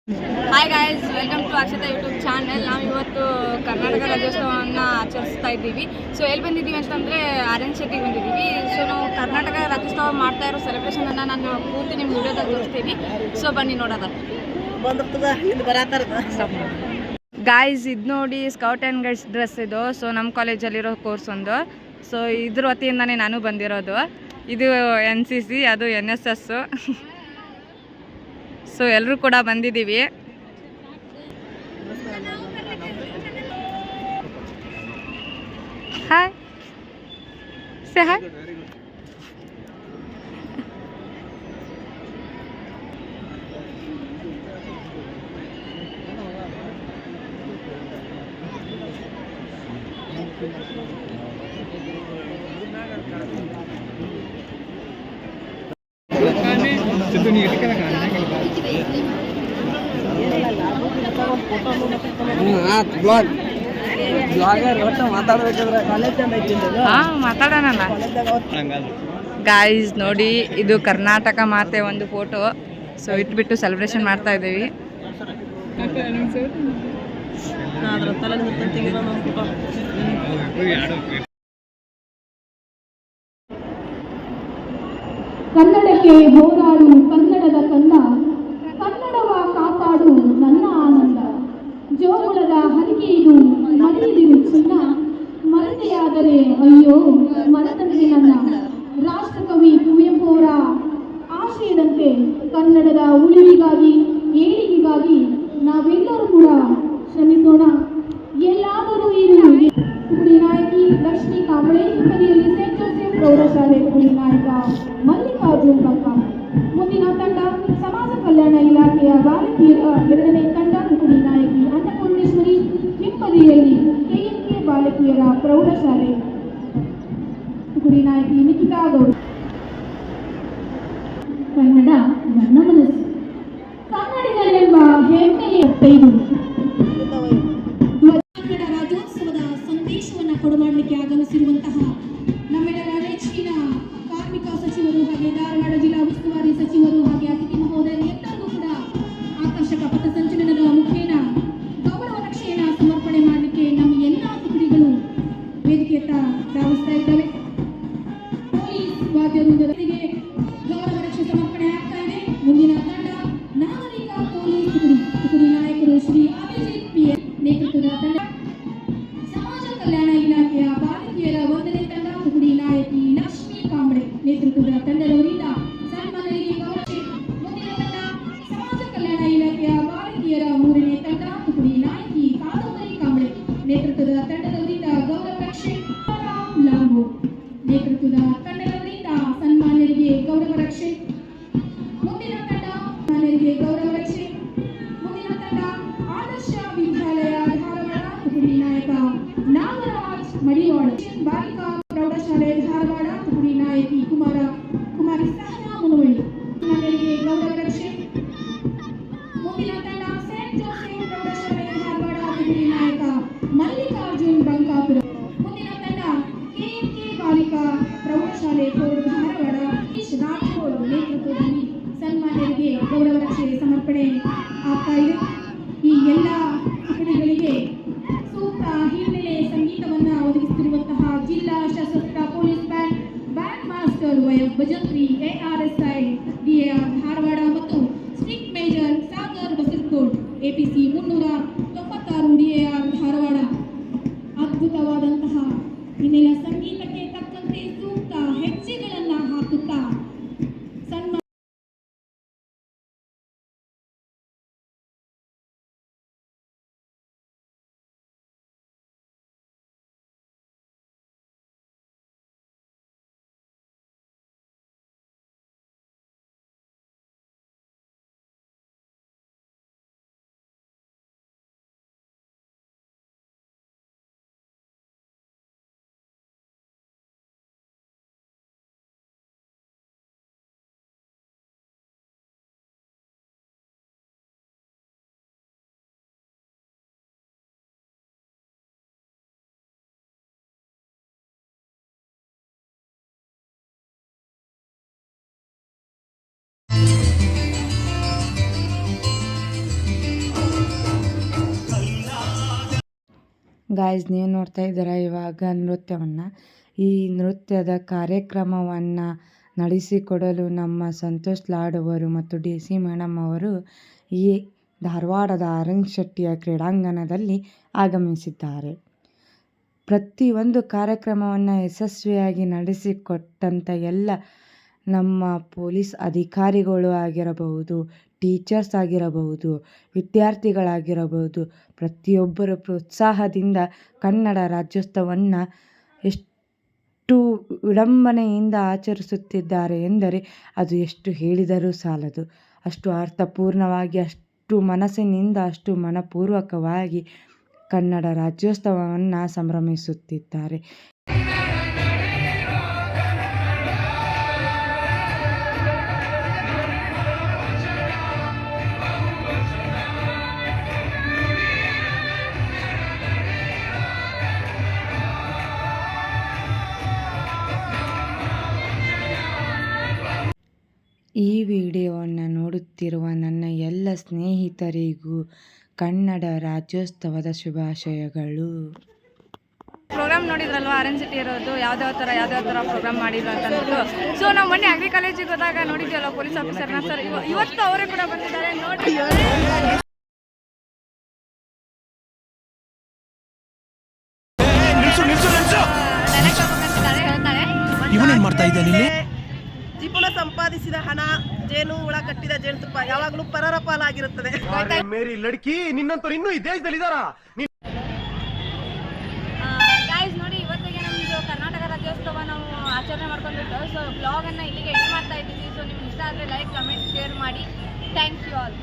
Hi guys, welcome to Akshata YouTube channel. ನಾವು ಇವತ್ತು ಕರ್ನಾಟಕ ರಾಜ್ಯೋತ್ಸವವನ್ನು ಆಚರಿಸ್ತಾ ಇದ್ದೀವಿ. ಸೊ ಎಲ್ಲಿ ಬಂದಿದ್ದೀವಿ ಅಂತಂದರೆ ಆರೆಂಜ್ ಶೆಟ್ಟಿಗೆ ಬಂದಿದ್ದೀವಿ. ಸೊ ನಾವು ಕರ್ನಾಟಕ ರಾಜ್ಯೋತ್ಸವ ಮಾಡ್ತಾ ಇರೋ ಸೆಲೆಬ್ರೇಷನನ್ನು ನಾನು ಪೂರ್ತಿ ನಿಮ್ಮ ವಿಡಿಯೋದಲ್ಲಿ ತೋರಿಸ್ತೀವಿ. ಸೊ ಬನ್ನಿ ನೋಡೋದ ಗಾಯ್ಸ್. ಇದು ನೋಡಿ ಸ್ಕೌಟ್ ಆ್ಯಂಡ್ ಗೈಡ್ಸ್ ಡ್ರೆಸ್ ಇದು. ಸೊ ನಮ್ಮ ಕಾಲೇಜಲ್ಲಿರೋ ಕೋರ್ಸ್ ಒಂದು. ಸೊ ಇದ್ರ ವತಿಯಿಂದನೇ ನಾನು ಬಂದಿರೋದು. ಇದು NCC, ಅದು NSS. ಸೊ ಎಲ್ಲರೂ ಕೂಡ ಬಂದಿದ್ದೀವಿ. Hi, say hi. ಮಾತಾಡೋಣ ಗಾಯ್ಸ್. ನೋಡಿ, ಇದು ಕರ್ನಾಟಕ ಮಾತೆ ಒಂದು ಫೋಟೋ. ಸೊ ಇಟ್ಬಿಟ್ಟು ಸೆಲೆಬ್ರೇಷನ್ ಮಾಡ್ತಾ ಇದ್ದೀವಿ. ಕನ್ನಡಕ್ಕೆ ಹೋರಾಡು ಕನ್ನಡದ ಕಂದ, ಕನ್ನಡವ ಕಾಪಾಡು ನನ್ನ ಆನಂದ. ಜೋಗುಳದ ಹರಿಕೆ ಇದು ಮರೆಯದಿರು ಚಿನ್ನ, ಮರೆತೆಯಾದರೆ ಅಯ್ಯೋ ಮನದಲ್ಲಿ ನನ್ನ. ರಾಷ್ಟ್ರಕವಿ ಕುವೆಂಪು ಅವರ ಆಶಯದಂತೆ ಕನ್ನಡದ ಉಳಿವಿಗಾಗಿ, ಏಳಿಗೆಗಾಗಿ ನಾವೆಲ್ಲರೂ ಕೂಡ ಶ್ರಮಿಸೋಣ. ಎಲ್ಲಾದರೂ ಇರು. ತುಕಡಿ ನಾಯಕಿ ಲಕ್ಷ್ಮೀ ಕಾಂಬಳೆ, ಹಿಂಬದಿಯಲ್ಲಿ ಸೇಂಟ್ ಜೋಸೆಫ್ ಪ್ರೌಢಶಾಲೆ ತುಕಡಿ ನಾಯಕ ಮಲ್ಲಿಕಾರ್ಜುನ್ ಬಂಕ. ಮುಂದಿನ ತಂಡ ಸಮಾಜ ಕಲ್ಯಾಣ ಇಲಾಖೆಯ ಬಾಲಕಿಯರ ಎರಡನೇ ತಂಡ ತುಕಡಿ ನಾಯಕಿ ಅನ್ನಪೂರ್ಣೇಶ್ವರಿ, ಹಿಂಬದಿಯಲ್ಲಿ KMK ಬಾಲಕಿಯರ ಪ್ರೌಢಶಾಲೆ ತುಕಡಿ ನಾಯಕಿ ನಿಖಿತಾ ಗೌಡ. ಕನ್ನಡ ನನ್ನ ಮನಸ್ಸು, ಕನ್ನಡಿಗರೆಂಬ ಹೆಮ್ಮೆಯ ತೈದು ಕನ್ನಡ ರಾಜ್ಯೋತ್ಸವದ ಸಂದೇಶವನ್ನು ಕೊಡಮಾಡಲಿಕ್ಕೆ ಆಗಮಿಸಿರುವಂತಹ ನಮ್ಮೆಲ್ಲರ ನೆಚ್ಚಿನ ಕಾರ್ಮಿಕ ಸಚಿವರು ಹಾಗೆ ಧಾರವಾಡ ಜಿಲ್ಲಾ ಉಸ್ತುವಾರಿ ಸಚಿವರು ಹಾಗೆ ಅತಿಥಿ ಮಹೋದಯರು ಎಲ್ಲರಿಗೂ ಕೂಡ ಆಕರ್ಷಕ ಪಥಸಂಚಲನದ ಮುಖೇನ ಗೌರವ ರಕ್ಷೆಯನ್ನು ಸಮರ್ಪಣೆ ಮಾಡಲಿಕ್ಕೆ ನಮ್ಮ ಎಲ್ಲಾ ತುಕಡಿಗಳು ವೇದಿಕೆಯತ್ತ ಧಾವಿಸ್ತಾ ಇದ್ದಾವೆ. ಪೊಲೀಸ್ ವಾದ್ಯವೃಂದದೊಂದಿಗೆ ಗೌರವ ರಕ್ಷೆ ಸಮರ್ಪಣೆ ಆಗ್ತಾ ಇದೆ. ಮುಂದಿನ ತಂಡ ನಾಗರಿಕ ಪೊಲೀಸ್ ತುಕಡಿ ನಾಯಕರು ಶ್ರೀ ಅಭಿಜಿತ್ PN ನೇತೃತ್ವದ ತಂಡ. ಸಮಾಜ ಕಲ್ಯಾಣ ಇಲಾಖೆಯ ಬಾಲಕಿಯರ ಒಂದನೇ ತಂಡ ತುಕಡಿ ನಾಯಕಿ ಲಕ್ಷ್ಮೀ ಕಾಂಬಳೆ ನೇತೃತ್ವದ ತಂಡದವರಿಂದ ಸನ್ಮಾನರಿಗೆ ಗೌರವ. ಮುಂದಿನ ತಂಡ ಸಮಾಜ ಕಲ್ಯಾಣ ಇಲಾಖೆಯ ಬಾಲಕಿಯರ ಮೂರನೇ ತಂಡ ತುಕಡಿ ನಾಯಕಿ ಕಾದಂಬರಿ ಕಾಂಬಳೆ ನೇತೃತ್ವದ ತಂಡದವರಿಂದ ಗೌರವ ರಕ್ಷೆ. ಲಾಂಬೋ ನೇತೃತ್ವದ ತಂಡದವರಿಂದ ಸನ್ಮಾನರಿಗೆ ಗೌರವ ರಕ್ಷೆ. ಮುಂದಿನ ತಂಡ ಸನ್ಮಾನರಿಗೆ ಗೌರವ ರಕ್ಷೆ. ಮುಂದಿನ ತಂಡ ಆದರ್ಶ ವಿದ್ಯಾಲಯ ಧಾರವಾಡ ತುಕಡಿ ನಾಯಕ ನಾಗರಾಜ್ ಮಡಿವಾಳ, ಬಾಲಿಕಾ ಪ್ರೌಢಶಾಲೆ ಧಾರವಾಡ ತುಕಡಿ ನಾಯಕಿ ಕುಮಾರಿ ಸಹನಾ ಮುನವಳ್ಳಿ, ಸನ್ಮಾನರಿಗೆ ಗೌರವ ರಕ್ಷೆ. ಮುಂದಿನ ತಂಡ ಸೇಂಟ್ ಜೋಸೆಫ್ ಪ್ರೌಢಶಾಲೆ ಧಾರವಾಡ ತುಕಡಿ ನಾಯಕ ಮಲ್ಲಿಕಾರ್ಜುನ್ ಬಂಕಾಪುರ. ಮುಂದಿನ ತಂಡ KMK ಬಾಲಿಕಾ ಪ್ರೌಢಶಾಲೆ ಧಾರವಾಡ ರಾಠೋಡ್ ನೇತೃತ್ವದಲ್ಲಿ ಸನ್ಮಾನರಿಗೆ ಗೌರವ ರಕ್ಷೆ ಸಮರ್ಪಣೆ ಆಗ್ತಾ ಇದೆ. ಈ ಎಲ್ಲ ತುಕಡಿಗಳಿಗೆ ಸೂಕ್ತ ಹಿನ್ನೆಲೆ ಸಂಗೀತವನ್ನು ಒದಗಿಸುತ್ತಿರುವಂತಹ ಜಿಲ್ಲಾ ಸಶಸ್ತ್ರ police band master YF Bhajantri, ARSI DAR Dharwad ಮತ್ತು stick major Sagar Basarkod APC 396 DAR Dharwad. ಅದ್ಭುತವಾದಂತಹ ಹಿನ್ನೆಲೆ ಸಂಗೀತಕ್ಕೆ ತಕ್ಕಂತೆ ಸೂಕ್ತ ಹೆಜ್ಜೆಗಳನ್ನು ಹಾಕುತ್ತಾ ಸನ್ಮಾನ ಗಾಯ್ಸ್, ನೀವು ನೋಡ್ತಾ ಇದ್ದೀರಾ ಇವಾಗ ನೃತ್ಯವನ್ನು. ಈ ನೃತ್ಯದ ಕಾರ್ಯಕ್ರಮವನ್ನು ನಡೆಸಿಕೊಡಲು ನಮ್ಮ ಸಂತೋಷ್ ಲಾಡ್ ಅವರು ಮತ್ತು DC ಮೇಡಮ್ ಅವರು ಈ ಧಾರವಾಡದ ಆರ್.ಎನ್. ಶೆಟ್ಟಿಯ ಕ್ರೀಡಾಂಗಣದಲ್ಲಿ ಆಗಮಿಸಿದ್ದಾರೆ. ಪ್ರತಿಯೊಂದು ಕಾರ್ಯಕ್ರಮವನ್ನು ಯಶಸ್ವಿಯಾಗಿ ನಡೆಸಿಕೊಟ್ಟಂಥ ಎಲ್ಲ ನಮ್ಮ ಪೊಲೀಸ್ ಅಧಿಕಾರಿಗಳು ಆಗಿರಬಹುದು, ಟೀಚರ್ಸ್ ಆಗಿರಬಹುದು, ವಿದ್ಯಾರ್ಥಿಗಳಾಗಿರಬಹುದು, ಪ್ರತಿಯೊಬ್ಬರ ಪ್ರೋತ್ಸಾಹದಿಂದ ಕನ್ನಡ ರಾಜ್ಯೋತ್ಸವವನ್ನು ಎಷ್ಟು ವಿಡಂಬನೆಯಿಂದ ಆಚರಿಸುತ್ತಿದ್ದಾರೆ ಎಂದರೆ ಅದು ಎಷ್ಟು ಹೇಳಿದರೂ ಸಾಲದು. ಅಷ್ಟು ಅರ್ಥಪೂರ್ಣವಾಗಿ, ಅಷ್ಟು ಮನಸ್ಸಿನಿಂದ, ಅಷ್ಟು ಮನಪೂರ್ವಕವಾಗಿ ಕನ್ನಡ ರಾಜ್ಯೋತ್ಸವವನ್ನು ಸಂಭ್ರಮಿಸುತ್ತಿದ್ದಾರೆ. ಈ ವಿಡಿಯೋವನ್ನು ನೋಡುತ್ತಿರುವ ನನ್ನ ಎಲ್ಲ ಸ್ನೇಹಿತರಿಗೂ ಕನ್ನಡ ರಾಜ್ಯೋತ್ಸವದ ಶುಭಾಶಯಗಳು. Program ನೋಡಿದ್ರಲ್ವ, R N. ಶೆಟ್ಟಿ ಇರೋದು ಯಾವ್ಯಾವ ಥರ ಪ್ರೋಗ್ರಾಮ್ ಮಾಡಿದ್ರು ಅಂತ ಅಂದ್ಬಿಟ್ಟು. ಸೊ ನಾವು ಮೊನ್ನೆ ಅಗ್ರಿ ಕಾಲೇಜಿಗೆ ಹೋದಾಗ ನೋಡಿದ್ವಲ್ಲ ಪೊಲೀಸ್ ಆಫೀಸರ್ನ ಸರ್, ಇವತ್ತು ಅವರೇ ಕೂಡ ಬಂದಿದ್ದಾರೆ ನೋಡಿ. ಇವನೇನ್ ಮಾಡ್ತಾ ಇದ್ದಾನೆ? ಜಿಪುಣ ಸಂಪಾದಿಸಿದ ಹಣ, ಜೇನು ಹುಳ ಕಟ್ಟಿದ ಜೇನುತುಪ್ಪ ಯಾವಾಗಲೂ ಪರರ ಪಾಲಾಗಿರುತ್ತದೆ. ಮೇರಿ ಲಡ್ಕಿ, ನಿನ್ನಂತವ್ರು ಇನ್ನೂ ಈ ದೇಶದಲ್ಲಿ ಇದಾರಾ? ಗಾಯ್ಸ್ ನೋಡಿ, ಇವತ್ತಿಗೆ ನಮ್ಮದು ಕರ್ನಾಟಕ ರಾಜ್ಯೋತ್ಸವ ನಾವು ಆಚರಣೆ ಮಾಡ್ಕೊಂಡ್ಬಿಟ್ಟು. ಸೊ ಬ್ಲಾಗನ್ನು ಇಲ್ಲಿಗೆ ಎಂಡ್ ಮಾಡ್ತಾ ಇದ್ದೀವಿ. ಸೊ ನಿಮ್ಗೆ ಇಷ್ಟ ಆದರೆ ಲೈಕ್, ಕಮೆಂಟ್, ಶೇರ್ ಮಾಡಿ. Thank you all.